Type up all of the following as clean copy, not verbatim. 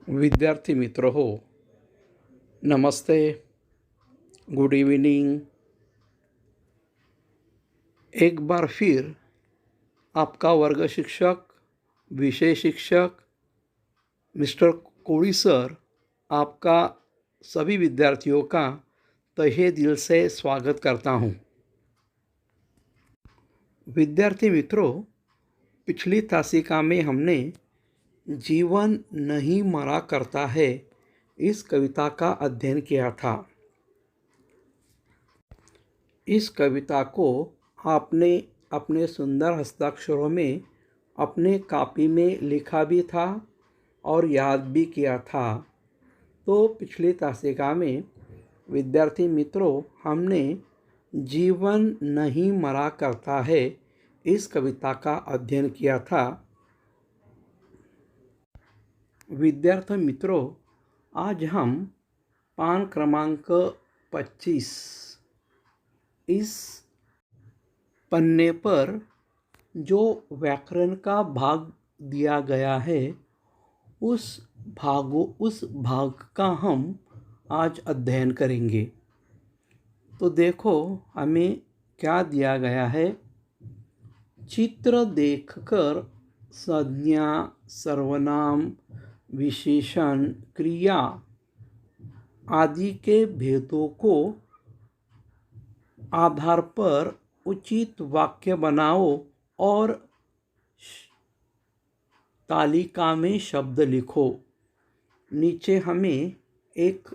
विद्यार्थी मित्र हो, नमस्ते, गुड इवनिंग। एक बार फिर आपका वर्ग शिक्षक, विषय शिक्षक मिस्टर कोड़ी सर आपका सभी विद्यार्थियों का तहे दिल से स्वागत करता हूँ। विद्यार्थी मित्रों, पिछली तासिका में हमने जीवन नहीं मरा करता है इस कविता का अध्ययन किया था। इस कविता को आपने अपने सुंदर हस्ताक्षरों में अपने कॉपी में लिखा भी था और याद भी किया था। तो पिछली तासिका में विद्यार्थी मित्रों, हमने जीवन नहीं मरा करता है इस कविता का अध्ययन किया था। विद्यार्थी मित्रों, आज हम पान क्रमांक 25 इस पन्ने पर जो व्याकरण का भाग दिया गया है उस भाग का हम आज अध्ययन करेंगे। तो देखो हमें क्या दिया गया है। चित्र देखकर संज्ञा, सर्वनाम, विशेषण, क्रिया आदि के भेदों को आधार पर उचित वाक्य बनाओ और तालिका में शब्द लिखो। नीचे हमें एक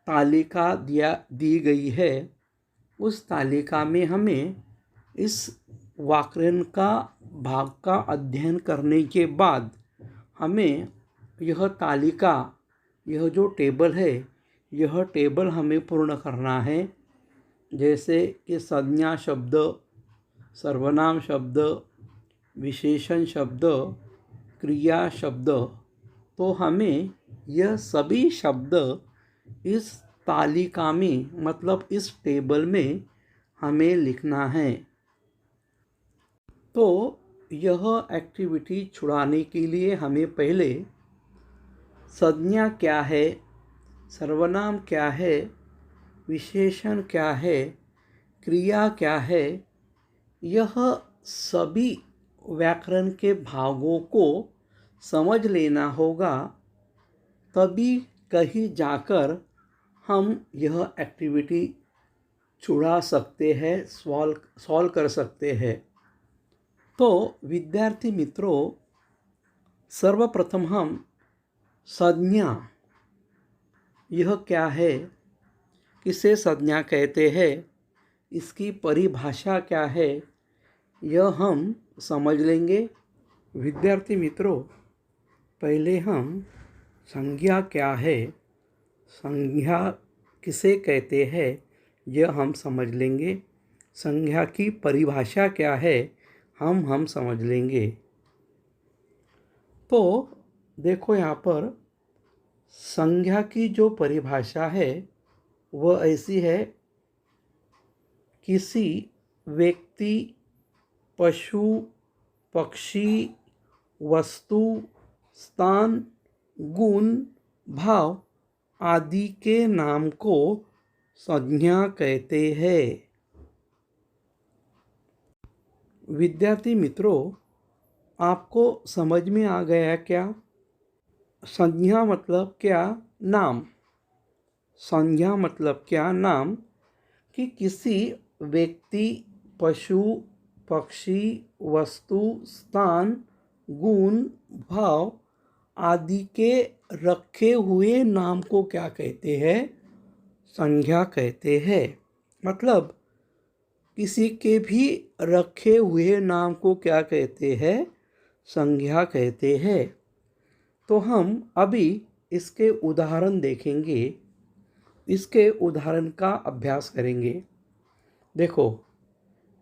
तालिका दी गई है। उस तालिका में हमें इस व्याकरण का भाग का अध्ययन करने के बाद हमें यह तालिका, यह जो टेबल है, यह टेबल हमें पूर्ण करना है। जैसे कि संज्ञा शब्द, सर्वनाम शब्द, विशेषण शब्द, क्रिया शब्द, तो हमें यह सभी शब्द इस तालिका में, मतलब इस टेबल में हमें लिखना है। तो यह एक्टिविटी छुड़ाने के लिए हमें पहले संज्ञा क्या है, सर्वनाम क्या है, विशेषण क्या है, क्रिया क्या है, यह सभी व्याकरण के भागों को समझ लेना होगा। तभी कहीं जाकर हम यह एक्टिविटी छुड़ा सकते हैं, सॉल्व कर सकते हैं। तो विद्यार्थी मित्रों, सर्वप्रथम हम संज्ञा, यह क्या है, किसे संज्ञा कहते हैं, इसकी परिभाषा क्या है, यह हम समझ लेंगे। विद्यार्थी मित्रों, पहले हम संज्ञा क्या है, संज्ञा किसे कहते हैं, यह हम समझ लेंगे। संज्ञा की परिभाषा क्या है, हम समझ लेंगे। तो देखो यहाँ पर संज्ञा की जो परिभाषा है वह ऐसी है, किसी व्यक्ति, पशु, पक्षी, वस्तु, स्थान, गुण, भाव आदि के नाम को संज्ञा कहते हैं। विद्यार्थी मित्रों, आपको समझ में आ गया क्या? संज्ञा मतलब क्या? नाम। संज्ञा मतलब क्या? नाम। कि किसी व्यक्ति, पशु, पक्षी, वस्तु, स्थान, गुण, भाव आदि के रखे हुए नाम को क्या कहते हैं? संज्ञा कहते हैं। मतलब किसी के भी रखे हुए नाम को क्या कहते हैं? संज्ञा कहते हैं। तो हम अभी इसके उदाहरण देखेंगे, इसके उदाहरण का अभ्यास करेंगे। देखो,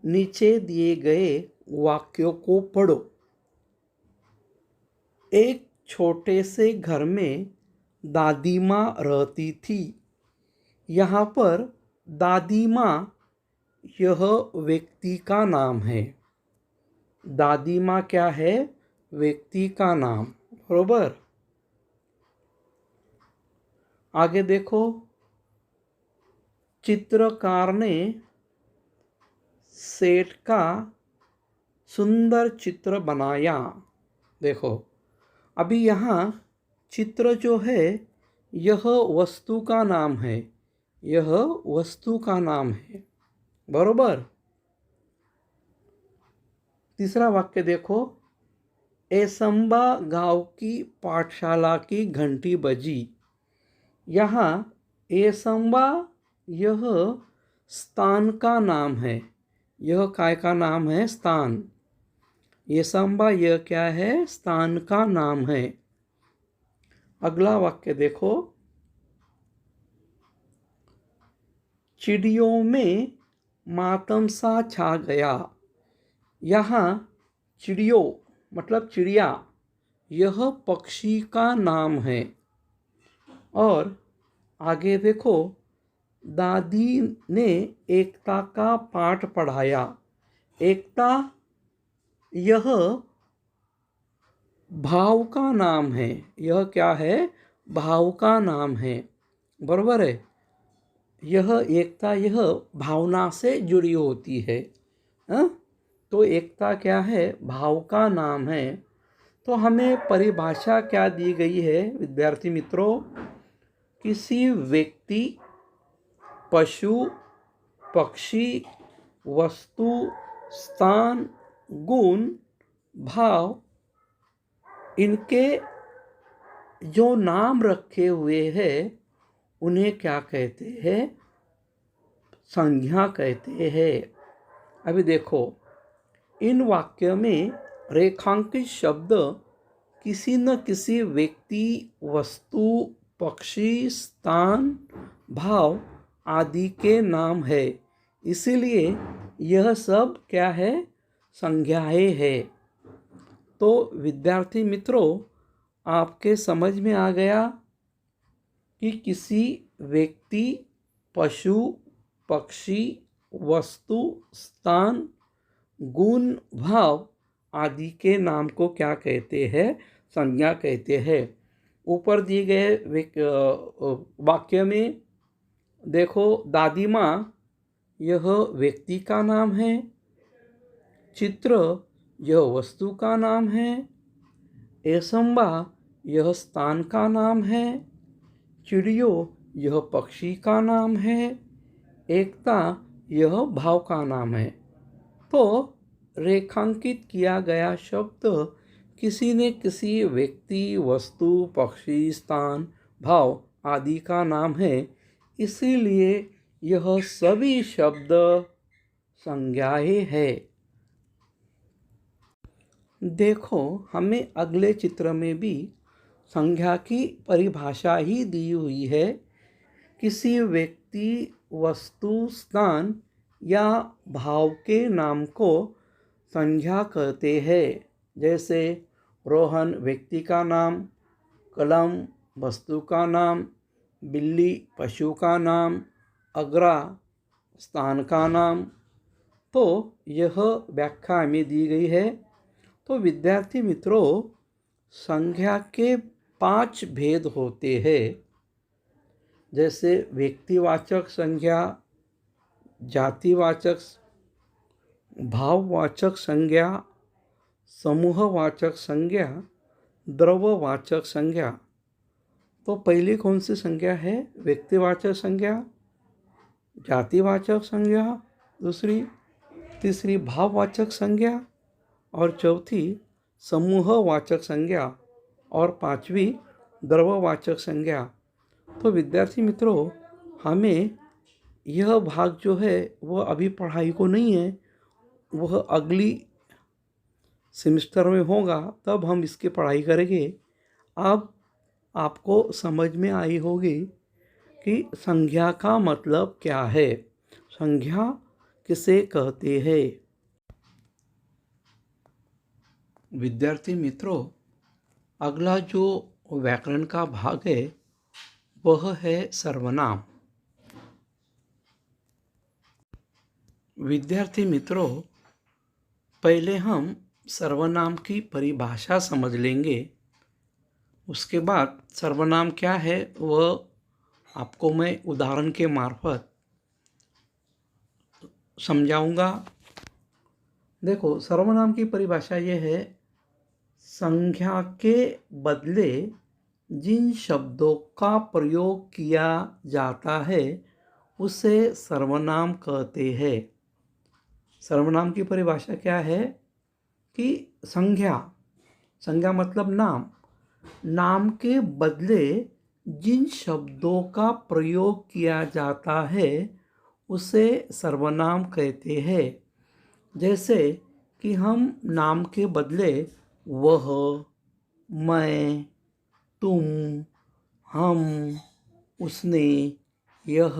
नीचे दिए गए वाक्यों को पढ़ो। एक छोटे से घर में दादी माँ रहती थी। यहाँ पर दादी माँ यह व्यक्ति का नाम है। दादी माँ क्या है? व्यक्ति का नाम, बरोबर। आगे देखो, चित्रकार ने सेठ का सुंदर चित्र बनाया। देखो, अभी यहाँ चित्र जो है यह वस्तु का नाम है, यह वस्तु का नाम है, बरोबर। तीसरा वाक्य देखो, एसंबा गांव की पाठशाला की घंटी बजी। यहाँ एसंबा यह स्थान का नाम है, यह काय का नाम है? स्थान। एसंबा यह क्या है? स्थान का नाम है। अगला वाक्य देखो, चिड़ियों में मातम सा छा गया। यहाँ चिड़ियों मतलब चिड़िया, यह पक्षी का नाम है। और आगे देखो, दादी ने एकता का पाठ पढ़ाया। एकता यह भाव का नाम है, यह क्या है? भाव का नाम है, बरोबर है। यह एकता यह भावना से जुड़ी होती है, तो एकता क्या है? भाव का नाम है। तो हमें परिभाषा क्या दी गई है विद्यार्थी मित्रों? किसी व्यक्ति, पशु, पक्षी, वस्तु, स्थान, गुण, भाव, इनके जो नाम रखे हुए हैं उन्हें क्या कहते हैं? संज्ञा कहते हैं। अभी देखो, इन वाक्य में रेखांकित शब्द किसी न किसी व्यक्ति, वस्तु, पक्षी, स्थान, भाव आदि के नाम है, इसीलिए यह सब क्या है? संज्ञाएं है। तो विद्यार्थी मित्रों, आपके समझ में आ गया कि किसी व्यक्ति, पशु, पक्षी, वस्तु, स्थान, गुण, भाव आदि के नाम को क्या कहते हैं? संज्ञा कहते हैं। ऊपर दिए गए वाक्य में देखो, दादी माँ यह व्यक्ति का नाम है, चित्र यह वस्तु का नाम है, एसंबा यह स्थान का नाम है, चिड़ियों यह पक्षी का नाम है, एकता यह भाव का नाम है। तो रेखांकित किया गया शब्द किसी न किसी व्यक्ति, वस्तु, पक्षी, स्थान, भाव आदि का नाम है, इसीलिए यह सभी शब्द संज्ञाएं है। देखो, हमें अगले चित्र में भी संज्ञा की परिभाषा ही दी हुई है। किसी व्यक्ति, वस्तु, स्थान या भाव के नाम को संज्ञा कहते हैं। जैसे रोहन व्यक्ति का नाम, कलम वस्तु का नाम, बिल्ली पशु का नाम, अगरा स्थान का नाम। तो यह व्याख्या हमें दी गई है। तो विद्यार्थी मित्रों, संज्ञा के 5 भेद होते हैं। जैसे व्यक्तिवाचक संज्ञा, जातिवाचक, भाववाचक संज्ञा, समूहवाचक संज्ञा, द्रव्यवाचक संज्ञा। तो पहली कौन सी संज्ञा है? व्यक्तिवाचक संज्ञा, जातिवाचक संज्ञा, तीसरी भाववाचक संज्ञा, और चौथी समूहवाचक संज्ञा, और 5वीं द्रव्यवाचक संज्ञा। तो विद्यार्थी मित्रों, हमें यह भाग जो है वह अभी पढ़ाई को नहीं है, वह अगली सेमेस्टर में होगा, तब हम इसकी पढ़ाई करेंगे। अब आपको समझ में आई होगी कि संज्ञा का मतलब क्या है, संज्ञा किसे कहते हैं। विद्यार्थी मित्रों, अगला जो व्याकरण का भाग है वह है सर्वनाम। विद्यार्थी मित्रों, पहले हम सर्वनाम की परिभाषा समझ लेंगे, उसके बाद सर्वनाम क्या है वह आपको मैं उदाहरण के मार्फत समझाऊंगा। देखो, सर्वनाम की परिभाषा ये है, संज्ञा के बदले जिन शब्दों का प्रयोग किया जाता है उसे सर्वनाम कहते हैं। सर्वनाम की परिभाषा क्या है कि संज्ञा, संज्ञा मतलब नाम, नाम के बदले जिन शब्दों का प्रयोग किया जाता है उसे सर्वनाम कहते हैं। जैसे कि हम नाम के बदले वह, मैं, तुम, हम, उसने, यह,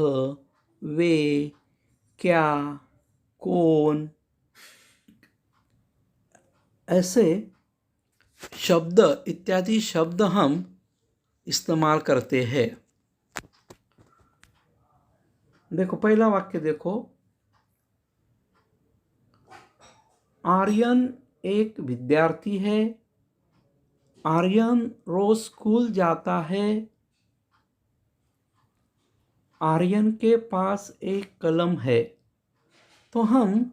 वे, क्या, कौन, ऐसे शब्द इत्यादि शब्द हम इस्तेमाल करते हैं। देखो, पहला वाक्य देखो, आर्यन एक विद्यार्थी है। आर्यन रोज स्कूल जाता है। आर्यन के पास एक कलम है। तो हम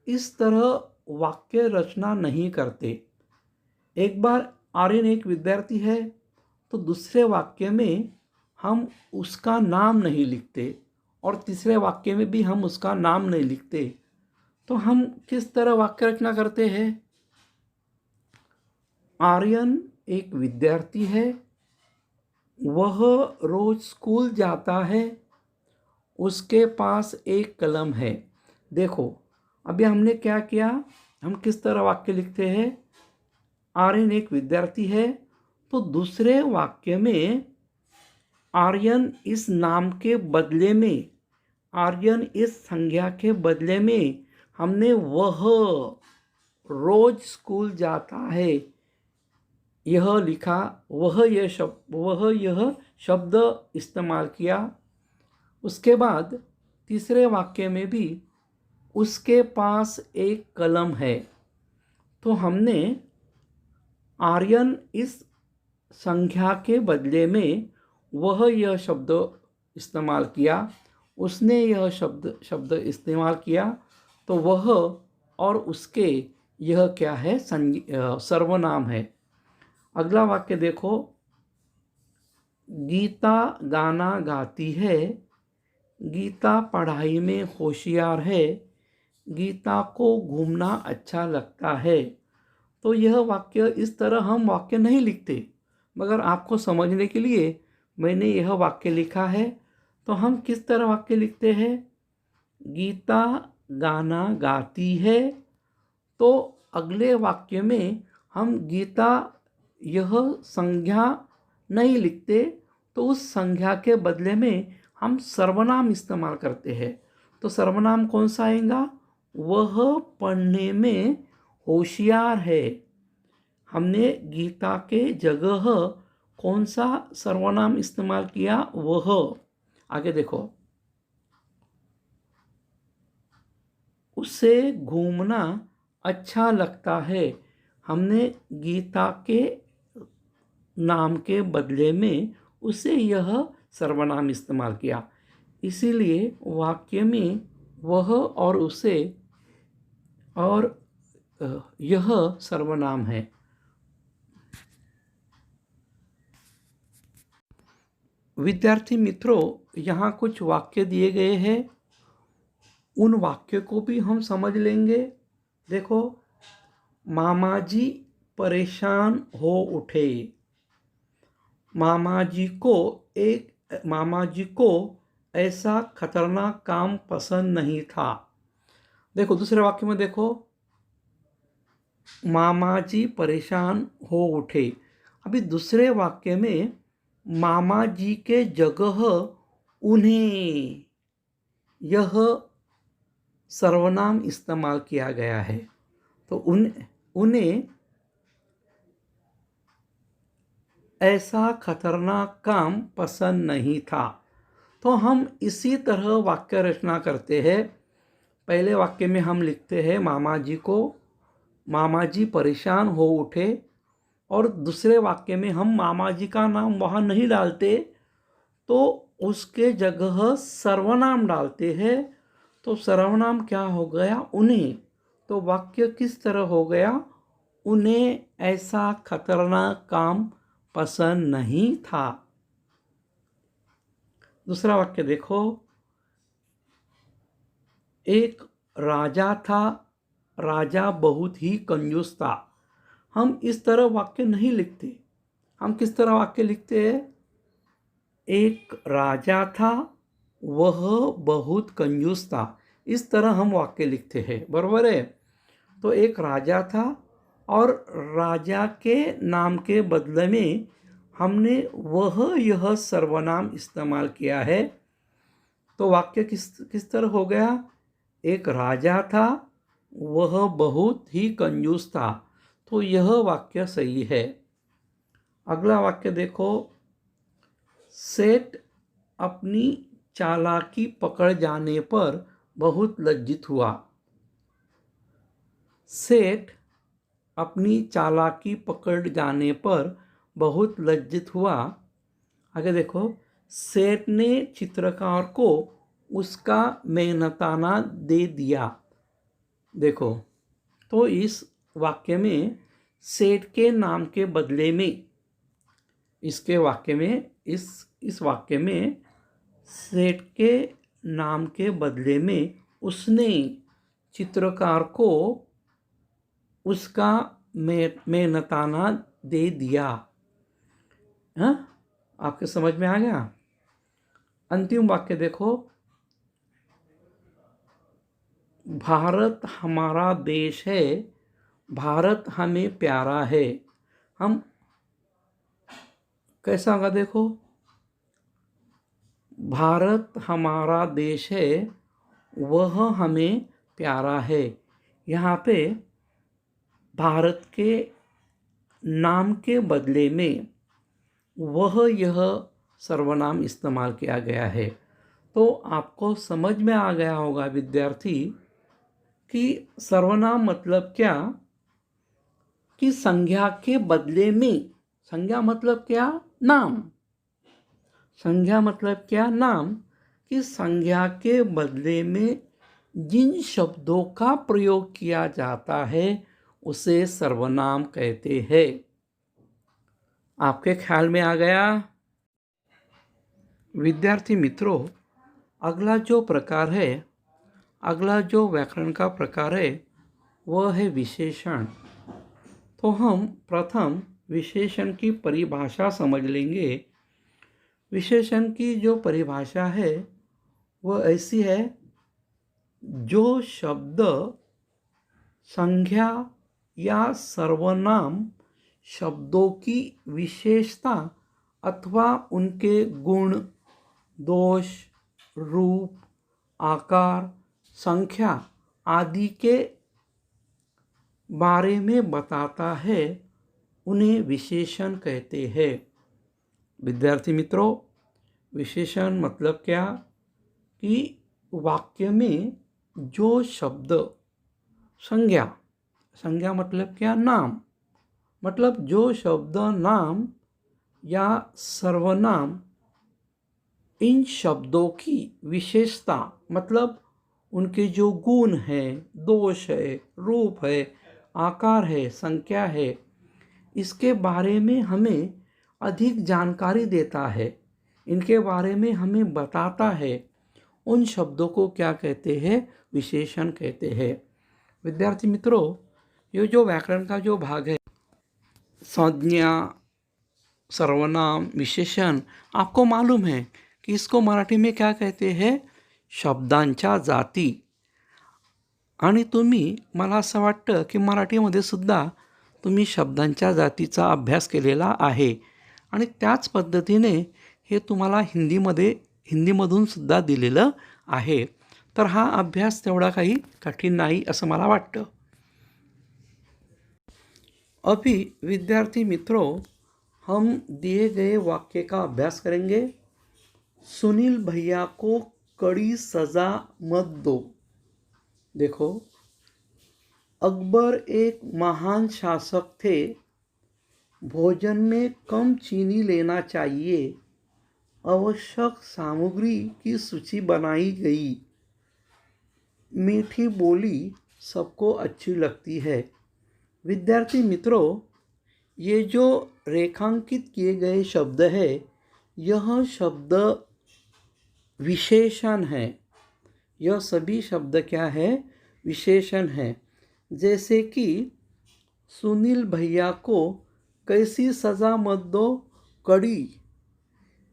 इस तरह वाक्य रचना नहीं करते। एक बार आर्यन एक विद्यार्थी है तो दूसरे वाक्य में हम उसका नाम नहीं लिखते और तीसरे वाक्य में भी हम उसका नाम नहीं लिखते। तो हम किस तरह वाक्य रचना करते हैं? आर्यन एक विद्यार्थी है, वह रोज स्कूल जाता है, उसके पास एक कलम है। देखो, अभी हमने क्या किया, हम किस तरह वाक्य लिखते हैं? आर्यन एक विद्यार्थी है, तो दूसरे वाक्य में आर्यन इस नाम के बदले में, आर्यन इस संज्ञा के बदले में हमने वह रोज स्कूल जाता है यह लिखा, वह यह शब्द इस्तेमाल किया। उसके बाद तीसरे वाक्य में भी उसके पास एक कलम है, तो हमने आर्यन इस संज्ञा के बदले में वह यह शब्द इस्तेमाल किया, उसने यह शब्द इस्तेमाल किया, तो वह और उसके यह क्या है? सर्वनाम है। अगला वाक्य देखो, गीता गाना गाती है। गीता पढ़ाई में होशियार है। गीता को घूमना अच्छा लगता है। तो यह वाक्य, इस तरह हम वाक्य नहीं लिखते, मगर आपको समझने के लिए मैंने यह वाक्य लिखा है। तो हम किस तरह वाक्य लिखते हैं? गीता गाना गाती है, तो अगले वाक्य में हम गीता यह संज्ञा नहीं लिखते, तो उस संज्ञा के बदले में हम सर्वनाम इस्तेमाल करते हैं। तो सर्वनाम कौन सा आएगा? वह पढ़ने में होशियार है। हमने गीता के जगह कौन सा सर्वनाम इस्तेमाल किया? वह। आगे देखो, उसे घूमना अच्छा लगता है। हमने गीता के नाम के बदले में उसे यह सर्वनाम इस्तेमाल किया। इसीलिए वाक्य में वह और उसे और यह सर्वनाम है। विद्यार्थी मित्रों, यहाँ कुछ वाक्य दिए गए हैं, उन वाक्य को भी हम समझ लेंगे। देखो, मामा जी परेशान हो उठे। मामा जी को ऐसा खतरनाक काम पसंद नहीं था। देखो, दूसरे वाक्य में देखो, मामा जी परेशान हो उठे। अभी दूसरे वाक्य में मामा जी के जगह उन्हें यह सर्वनाम इस्तेमाल किया गया है। तो उन्हें ऐसा खतरनाक काम पसंद नहीं था। तो हम इसी तरह वाक्य रचना करते हैं। पहले वाक्य में हम लिखते हैं मामा जी को, मामा जी परेशान हो उठे, और दूसरे वाक्य में हम मामा जी का नाम वहाँ नहीं डालते, तो उसके जगह सर्वनाम डालते हैं तो सर्वनाम क्या हो गया? उन्हें। तो वाक्य किस तरह हो गया? उन्हें ऐसा खतरनाक काम पसंद नहीं था। दूसरा वाक्य देखो, एक राजा था, राजा बहुत ही कंजूस था। हम इस तरह वाक्य नहीं लिखते। हम किस तरह वाक्य लिखते हैं? एक राजा था, वह बहुत कंजूस था। इस तरह हम वाक्य लिखते हैं, बरोबर है। तो एक राजा था और राजा के नाम के बदले में हमने वह यह सर्वनाम इस्तेमाल किया है। तो वाक्य किस तरह हो गया? एक राजा था, वह बहुत ही कंजूस था। तो यह वाक्य सही है। अगला वाक्य देखो, सेठ अपनी चालाकी पकड़ जाने पर बहुत लज्जित हुआ। सेठ अपनी चालाकी पकड़ जाने पर बहुत लज्जित हुआ। आगे देखो, सेठ ने चित्रकार को उसका मेहनताना दे दिया। देखो, तो इस वाक्य में सेठ के नाम के बदले में, इसके वाक्य में, इस वाक्य में सेठ के नाम के बदले में उसने चित्रकार को उसका मेहनताना दे दिया। हाँ, आपके समझ में आ गया? अंतिम वाक्य देखो, भारत हमारा देश है, भारत हमें प्यारा है। हम कैसा होगा देखो, भारत हमारा देश है, वह हमें प्यारा है। यहाँ पे भारत के नाम के बदले में वह यह सर्वनाम इस्तेमाल किया गया है। तो आपको समझ में आ गया होगा विद्यार्थी कि सर्वनाम मतलब क्या? कि संज्ञा के बदले में, संज्ञा मतलब क्या? नाम। संज्ञा मतलब क्या? नाम। कि संज्ञा के बदले में जिन शब्दों का प्रयोग किया जाता है उसे सर्वनाम कहते हैं। आपके ख्याल में आ गया? विद्यार्थी मित्रों, अगला जो व्याकरण का प्रकार है वह है विशेषण। तो हम प्रथम विशेषण की परिभाषा समझ लेंगे। विशेषण की जो परिभाषा है वह ऐसी है, जो शब्द संज्ञा या सर्वनाम शब्दों की विशेषता अथवा उनके गुण, दोष, रूप, आकार, संख्या आदि के बारे में बताता है, उन्हें विशेषण कहते हैं। विद्यार्थी मित्रों, विशेषण मतलब क्या? कि वाक्य में जो शब्द, संज्ञा मतलब क्या? नाम। मतलब जो शब्द नाम या सर्वनाम इन शब्दों की विशेषता, मतलब उनके जो गुण हैं, दोष है, रूप है, आकार है, संख्या है, इसके बारे में हमें अधिक जानकारी देता है, इनके बारे में हमें बताता है, उन शब्दों को क्या कहते हैं? विशेषण कहते हैं। विद्यार्थी मित्रों, ये जो व्याकरण का जो भाग है, संज्ञा, सर्वनाम, विशेषण, आपको मालूम है की इसको मराठी में क्या कहते हैं? शब्दांच्या जाती. आणि तुम्ही, मला असं वाटतं की मराठीमध्ये सुद्धा तुम्ही शब्दांच्या जातीचा अभ्यास केलेला आहे आणि त्याच पद्धतीने हे तुम्हाला हिंदीमधून सुद्धा दिलेलं आहे. तर हा अभ्यास तेवढा काही कठीण नाही असं मला वाटतं. अभी विद्यार्थी मित्रों, हम दिए गए वाक्य का अभ्यास करेंगे। सुनील भैया को कड़ी सज़ा मत दो। देखो, अकबर एक महान शासक थे, भोजन में कम चीनी लेना चाहिए। आवश्यक सामग्री की सूची बनाई गई। मीठी बोली सबको अच्छी लगती है। विद्यार्थी मित्रों, ये जो रेखांकित किए गए शब्द है, यह शब्द विशेषण है। यह सभी शब्द क्या है? विशेषण है। जैसे कि सुनील भैया को कैसी सज़ा मत दो, कड़ी।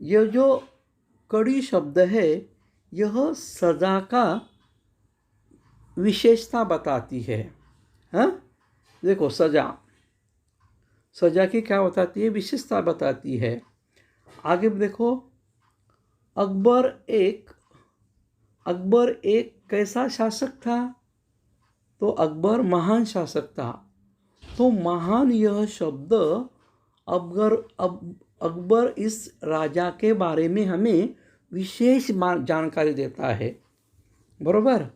यह जो कड़ी शब्द है, यह सज़ा का विशेषता बताती है। हाँ, देखो, सजा की क्या बताती है? विशेषता बताती है। आगे देखो, अकबर एक कैसा शासक था? तो अकबर महान शासक था। तो महान यह शब्द अकबर इस राजा के बारे में हमें विशेष जानकारी देता है। बरोबर,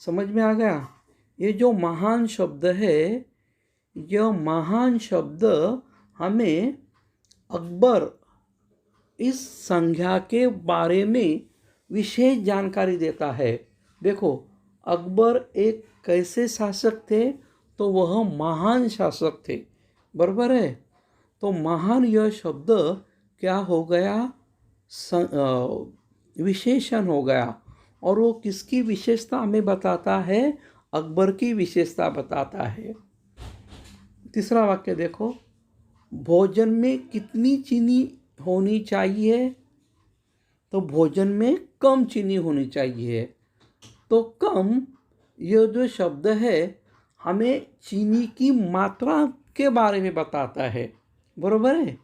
समझ में आ गया? ये जो महान शब्द है, यह महान शब्द हमें अकबर इस संज्ञा के बारे में विशेष जानकारी देता है। देखो, अकबर एक कैसे शासक थे? तो वह महान शासक थे। बराबर है? तो महान यह शब्द क्या हो गया? विशेषण हो गया। और वो किसकी विशेषता हमें बताता है? अकबर की विशेषता बताता है। तीसरा वाक्य देखो, भोजन में कितनी चीनी होनी चाहिए? तो भोजन में कम चीनी होनी चाहिए। तो कम, यह जो शब्द है, हमें चीनी की मात्रा के बारे में बताता है। बरोबर है?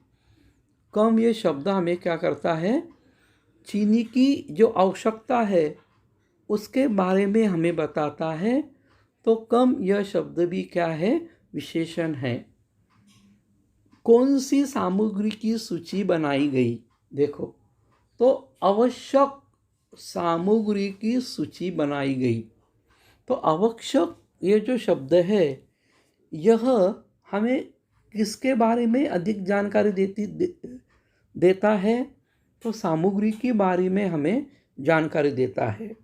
कम ये शब्द हमें क्या करता है? चीनी की जो आवश्यकता है उसके बारे में हमें बताता है। तो कम यह शब्द भी क्या है? विशेषण है। कौन सी सामग्री की सूची बनाई गई? देखो, तो आवश्यक सामग्री की सूची बनाई गई। तो आवश्यक ये जो शब्द है, यह हमें किसके बारे में अधिक जानकारी देता है? तो सामग्री के बारे में हमें जानकारी देता है।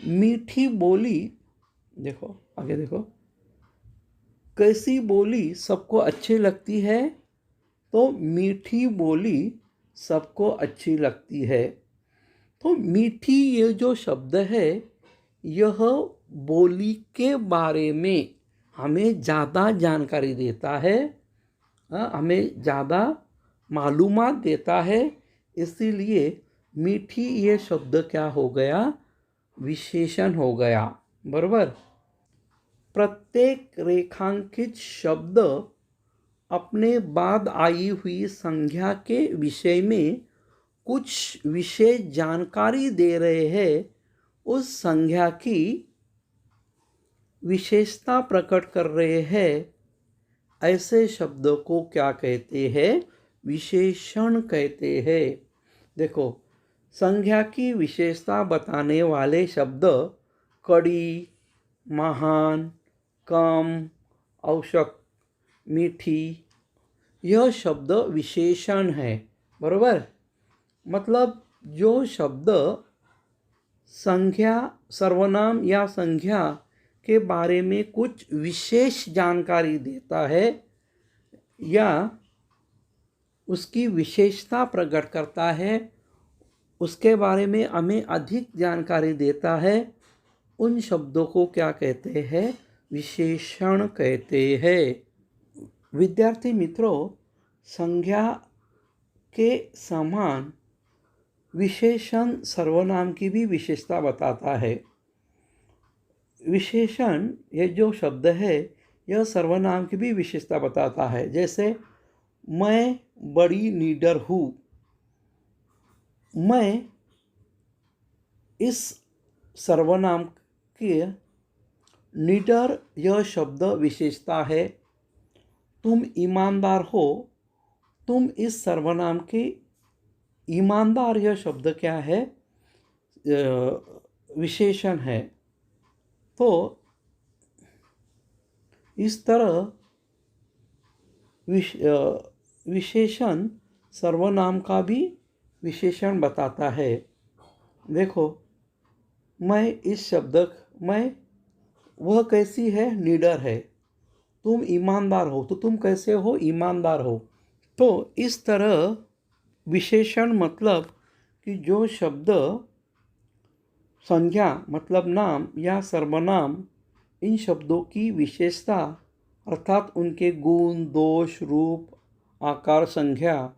मीठी बोली, देखो आगे देखो, कैसी बोली सबको अच्छी लगती है? तो मीठी बोली सबको अच्छी लगती है। तो मीठी ये जो शब्द है, यह बोली के बारे में हमें ज़्यादा जानकारी देता है, हमें ज़्यादा मालूमात देता है। इसीलिए मीठी ये शब्द क्या हो गया? विशेषण हो गया। बराबर? प्रत्येक रेखांकित शब्द अपने बाद आई हुई संज्ञा के विषय में कुछ विशेष जानकारी दे रहे हैं। उस संज्ञा की विशेषता प्रकट कर रहे हैं। ऐसे शब्दों को क्या कहते हैं? विशेषण कहते हैं। देखो, संज्ञा की विशेषता बताने वाले शब्द कड़ी, महान, कम, आवश्यक, मीठी, यह शब्द विशेषण है। बराबर? मतलब जो शब्द संज्ञा, सर्वनाम या संज्ञा के बारे में कुछ विशेष जानकारी देता है या उसकी विशेषता प्रकट करता है, उसके बारे में हमें अधिक जानकारी देता है, उन शब्दों को क्या कहते हैं? विशेषण कहते हैं। विद्यार्थी मित्रों, संज्ञा के समान विशेषण सर्वनाम की भी विशेषता बताता है। विशेषण ये जो शब्द है, यह सर्वनाम की भी विशेषता बताता है। जैसे मैं बड़ी निडर हूँ। मैं इस सर्वनाम के निडर यह शब्द विशेषता है। तुम ईमानदार हो। तुम इस सर्वनाम के ईमानदार यह शब्द क्या है? विशेषण है। तो इस तरह विशेषण सर्वनाम का भी विशेषण बताता है। देखो, मैं वह कैसी है? निडर है। तुम ईमानदार हो, तो तुम कैसे हो? ईमानदार हो। तो इस तरह विशेषण मतलब कि जो शब्द संज्ञा मतलब नाम या सर्वनाम, इन शब्दों की विशेषता अर्थात उनके गुण, दोष, रूप, आकार, संज्ञा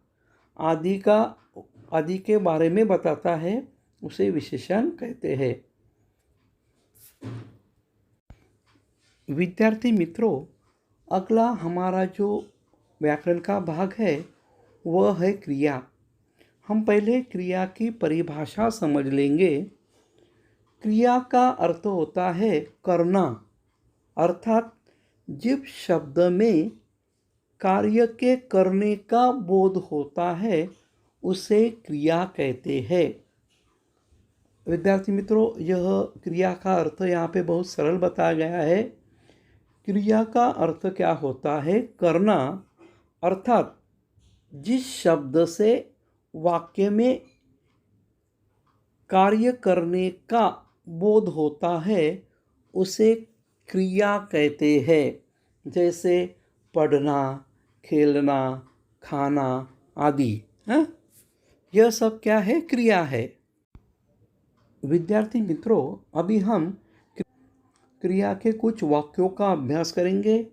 आदि के बारे में बताता है, उसे विशेषण कहते हैं। विद्यार्थी मित्रों, अगला हमारा जो व्याकरण का भाग है वह है क्रिया। हम पहले क्रिया की परिभाषा समझ लेंगे। क्रिया का अर्थ होता है करना, अर्थात जिस शब्द में कार्य के करने का बोध होता है उसे क्रिया कहते हैं। विद्यार्थी मित्रों, यह क्रिया का अर्थ यहाँ पे बहुत सरल बताया गया है। क्रिया का अर्थ क्या होता है? करना, अर्थात जिस शब्द से वाक्य में कार्य करने का बोध होता है उसे क्रिया कहते हैं। जैसे पढ़ना, खेलना, खाना आदि। यह सब क्या है? क्रिया है। विद्यार्थी मित्रों, अभी हम क्रिया के कुछ वाक्यों का अभ्यास करेंगे।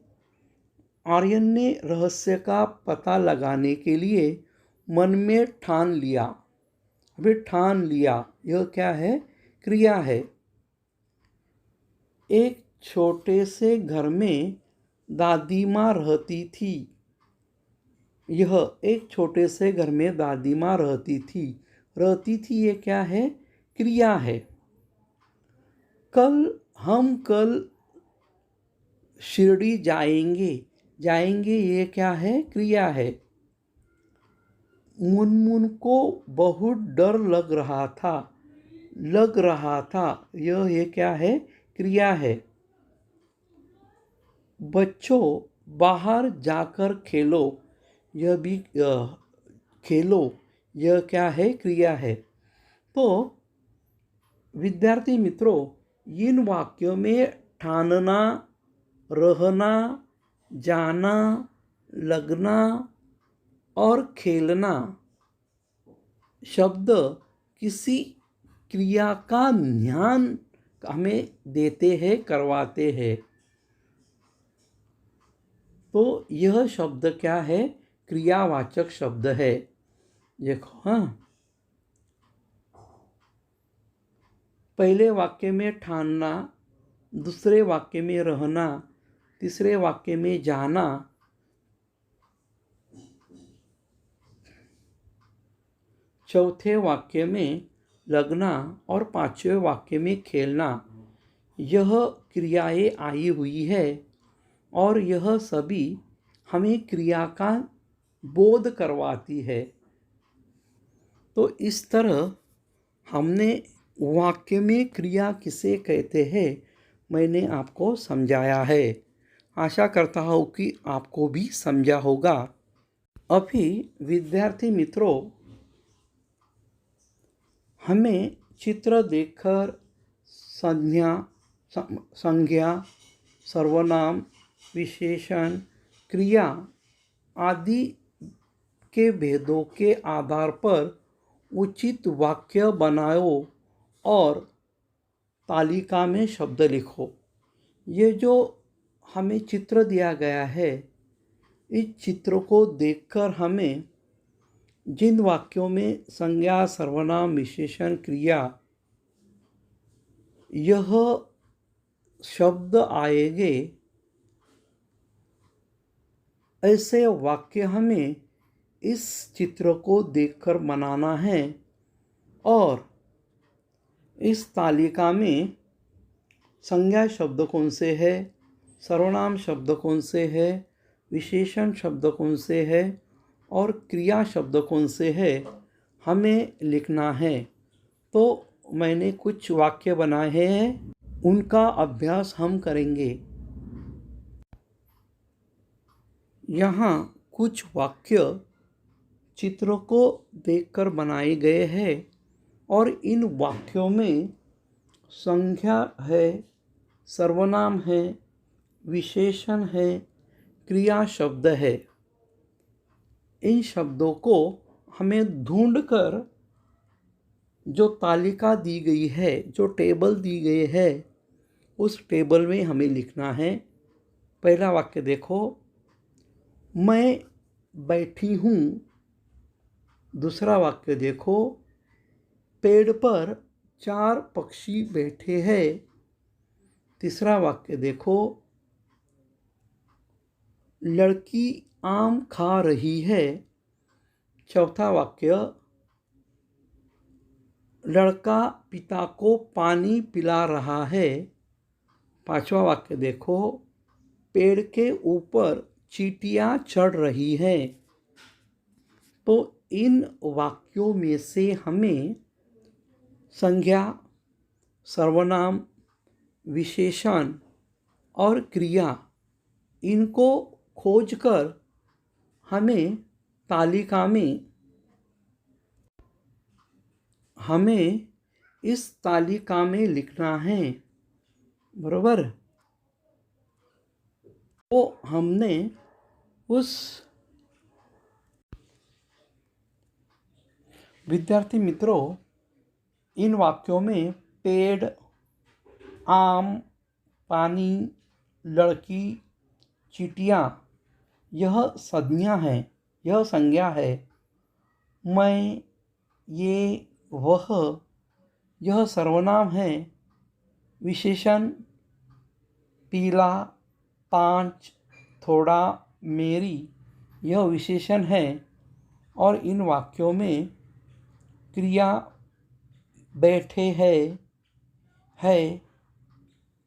आर्यन ने रहस्य का पता लगाने के लिए मन में ठान लिया। अभी ठान लिया, यह क्या है? क्रिया है। एक छोटे से घर में दादी माँ रहती थी। यह एक छोटे से घर में दादी माँ रहती थी। रहती थी, ये क्या है? क्रिया है। कल शिरडी जाएंगे। जाएंगे, ये क्या है? क्रिया है। मुनमुन को बहुत डर लग रहा था। लग रहा था, ये क्या है? क्रिया है। बच्चों, बाहर जाकर खेलो। यह भी खेलो, यह क्या है? क्रिया है। तो विद्यार्थी मित्रों, इन वाक्यों में ठानना, रहना, जाना, लगना और खेलना शब्द किसी क्रिया का ध्यान हमें देते हैं, करवाते हैं। तो यह शब्द क्या है? क्रियावाचक शब्द है। देखो, पहले वाक्य में ठानना, दूसरे वाक्य में रहना, तीसरे वाक्य में जाना, चौथे वाक्य में लगना और पांचवें वाक्य में खेलना। यह क्रियाएं आई हुई है और यह सभी हमें क्रिया का बोध करवाती है। तो इस तरह हमने वाक्य में क्रिया किसे कहते हैं मैंने आपको समझाया है। आशा करता हूँ कि आपको भी समझा होगा। अभी विद्यार्थी मित्रों, हमें चित्र देखकर संज्ञा, सर्वनाम, विशेषण, क्रिया आदि के भेदों के आधार पर उचित वाक्य बनाओ और तालिका में शब्द लिखो। ये जो हमें चित्र दिया गया है, इस चित्र को देखकर हमें जिन वाक्यों में संज्ञा, सर्वनाम, विशेषण, क्रिया यह शब्द आएंगे, ऐसे वाक्य हमें इस चित्र को देखकर बनाना है और इस तालिका में संज्ञा शब्द कौन से है, सर्वनाम शब्द कौन से है, विशेषण शब्द कौन से है और क्रिया शब्द कौन से है, हमें लिखना है। तो मैंने कुछ वाक्य बनाए हैं, उनका अभ्यास हम करेंगे। यहाँ कुछ वाक्य चित्र को देखकर बनाए गए हैं और इन वाक्यों में संज्ञा है, सर्वनाम है, विशेषण है, क्रिया शब्द है। इन शब्दों को हमें ढूंढकर जो तालिका दी गई है, जो टेबल दी गई है, उस टेबल में हमें लिखना है। पहला वाक्य देखो, मैं बैठी हूँ। दूसरा वाक्य देखो, पेड़ पर 4 पक्षी बैठे हैं। तीसरा वाक्य देखो, लड़की आम खा रही है। चौथा वाक्य, लड़का पिता को पानी पिला रहा है। पांचवा वाक्य देखो, पेड़ के ऊपर चींटियां चढ़ रही हैं। तो इन वाक्यों में से हमें संज्ञा, सर्वनाम, विशेषण और क्रिया इनको खोजकर हमें तालिका में इस तालिका में लिखना है, बराबर। तो हमने उस विद्यार्थी मित्रों, इन वाक्यों में पेड़, आम, पानी, लड़की, चींटियाँ यह संज्ञा है, यह संज्ञा है। मैं, ये, वह यह सर्वनाम है। विशेषण पीला, 5, थोड़ा, मेरी यह विशेषण है। और इन वाक्यों में क्रिया बैठे है,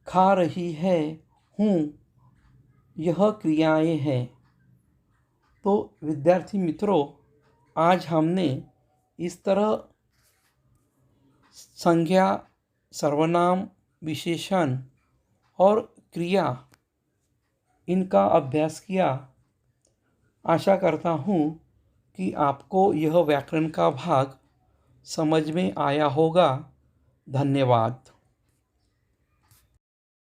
खा रही है, हूँ यह क्रियाएं हैं। तो विद्यार्थी मित्रों, आज हमने इस तरह संज्ञा, सर्वनाम, विशेषण और क्रिया इनका अभ्यास किया। आशा करता हूँ कि आपको यह व्याकरण का भाग समझ में आया होगा। धन्यवाद।